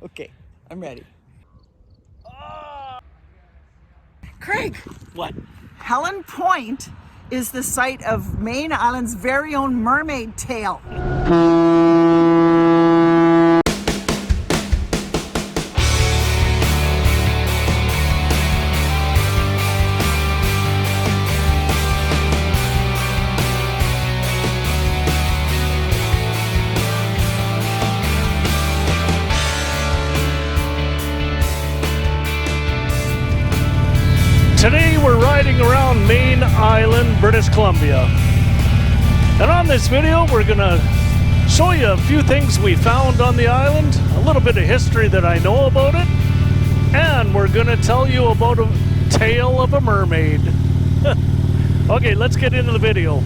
Okay, I'm ready. Craig! What? Helen Point is the site of Mayne Island's very own mermaid tail. Today we're riding around Mayne Island, British Columbia. And on this video we're gonna show you a few things we found on the island, a little bit of history that I know about it, and we're gonna tell you about a tale of a mermaid. Okay, let's get into the video.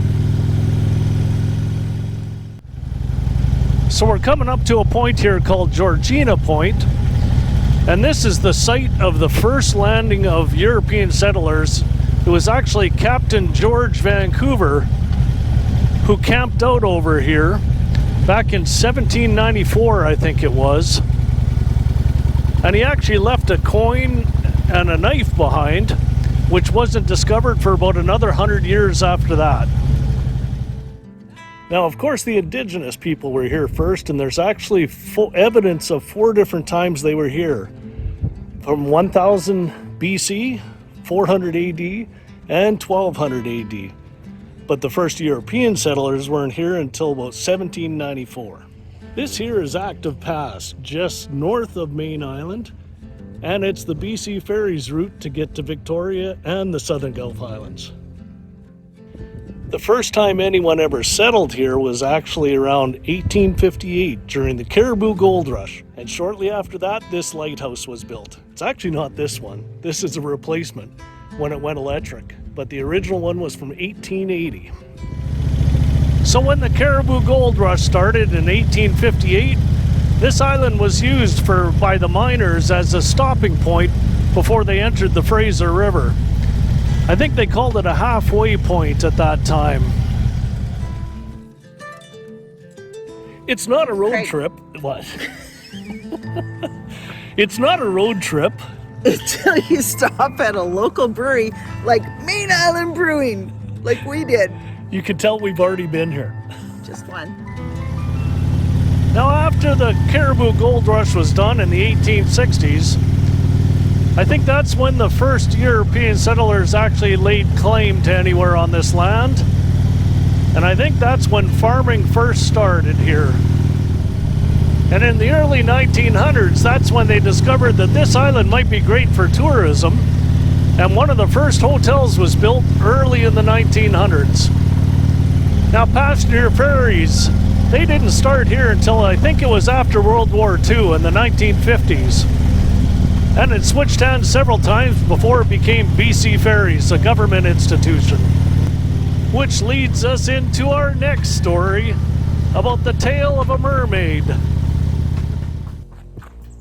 So we're coming up to a point here called Georgina Point. And this is the site of the first landing of European settlers. It was actually Captain George Vancouver who camped out over here back in 1794, I think it was. And he actually left a coin and a knife behind, which wasn't discovered for about another 100 years after that. Now, of course, the indigenous people were here first, and there's actually evidence of 4 different times they were here. From 1000 BC, 400 AD, and 1200 AD. But the first European settlers weren't here until about 1794. This here is Active Pass, just north of Mayne Island, and it's the BC Ferries route to get to Victoria and the Southern Gulf Islands. The first time anyone ever settled here was actually around 1858 during the Caribou Gold Rush. And shortly after that, this lighthouse was built. It's actually not this one. This is a replacement when it went electric. But the original one was from 1880. So when the Caribou Gold Rush started in 1858, this island was used by the miners as a stopping point before they entered the Fraser River. I think they called it a halfway point at that time. It's not a road trip. What? It's not a road trip. Until you stop at a local brewery like Mayne Island Brewing, like we did. You can tell we've already been here. Just one. Now, after the Caribou Gold Rush was done in the 1860s, I think that's when the first European settlers actually laid claim to anywhere on this land. And I think that's when farming first started here. And in the early 1900s, that's when they discovered that this island might be great for tourism. And one of the first hotels was built early in the 1900s. Now, passenger ferries, they didn't start here until I think it was after World War II in the 1950s. And it switched hands several times before it became BC Ferries, a government institution. Which leads us into our next story about the tale of a mermaid.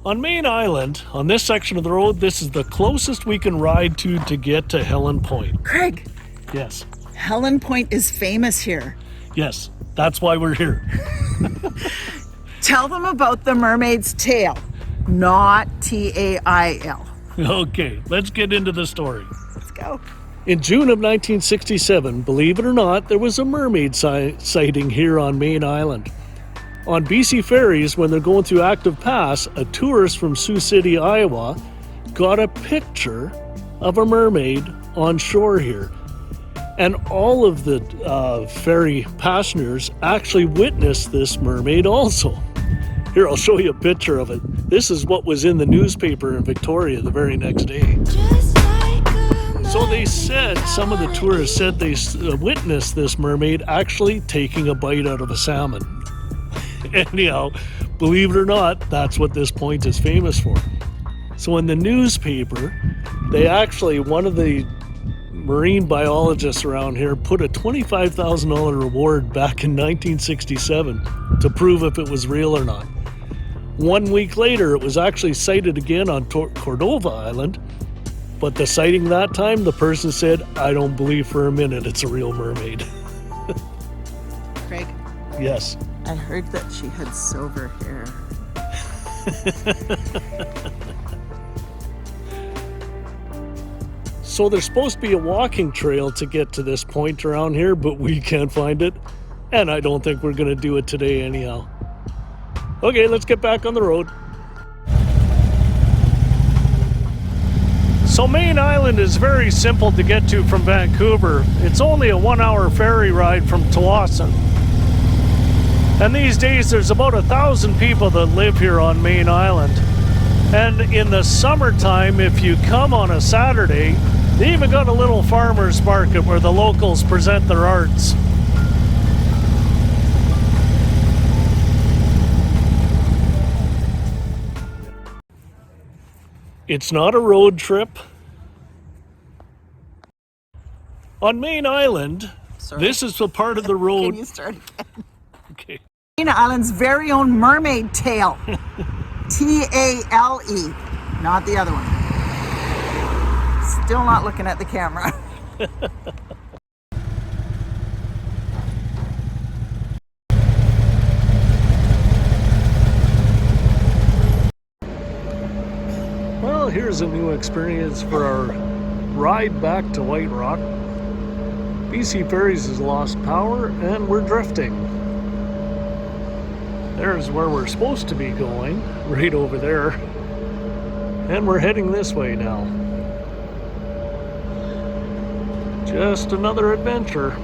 On Mayne Island, on this section of the road, this is the closest we can ride to get to Helen Point. Craig. Yes. Helen Point is famous here. Yes, that's why we're here. Tell them about the mermaid's tail. Not T-A-I-L. Okay, let's get into the story. Let's go. In June of 1967, believe it or not, there was a mermaid sighting here on Mayne Island. On BC Ferries, when they're going through Active Pass, a tourist from Sioux City, Iowa, got a picture of a mermaid on shore here. And all of the ferry passengers actually witnessed this mermaid also. Here, I'll show you a picture of it. This is what was in the newspaper in Victoria the very next day. So they said, some of the tourists said they witnessed this mermaid actually taking a bite out of a salmon. Anyhow, believe it or not, that's what this point is famous for. So in the newspaper, they actually, one of the marine biologists around here put a $25,000 reward back in 1967 to prove if it was real or not. 1 week later, it was actually sighted again on Cordova Island, but the sighting that time, the person said, I don't believe for a minute it's a real mermaid. Craig? Yes? I heard that she had silver hair. So there's supposed to be a walking trail to get to this point around here, but we can't find it. And I don't think we're gonna do it today anyhow. Okay, let's get back on the road. So Mayne Island is very simple to get to from Vancouver. It's only a 1-hour ferry ride from Tsawwassen. And these days there's about 1,000 people that live here on Mayne Island. And in the summertime, if you come on a Saturday, they even got a little farmer's market where the locals present their arts. It's not a road trip. On Mayne Island, this is the part of the road. Can you start again? Okay. Mayne Island's very own mermaid tail. T-A-L-E, not the other one. Still not looking at the camera. Well, here's a new experience for our ride back to White Rock. BC Ferries has lost power and we're drifting. There's where we're supposed to be going, right over there. And we're heading this way now. Just another adventure.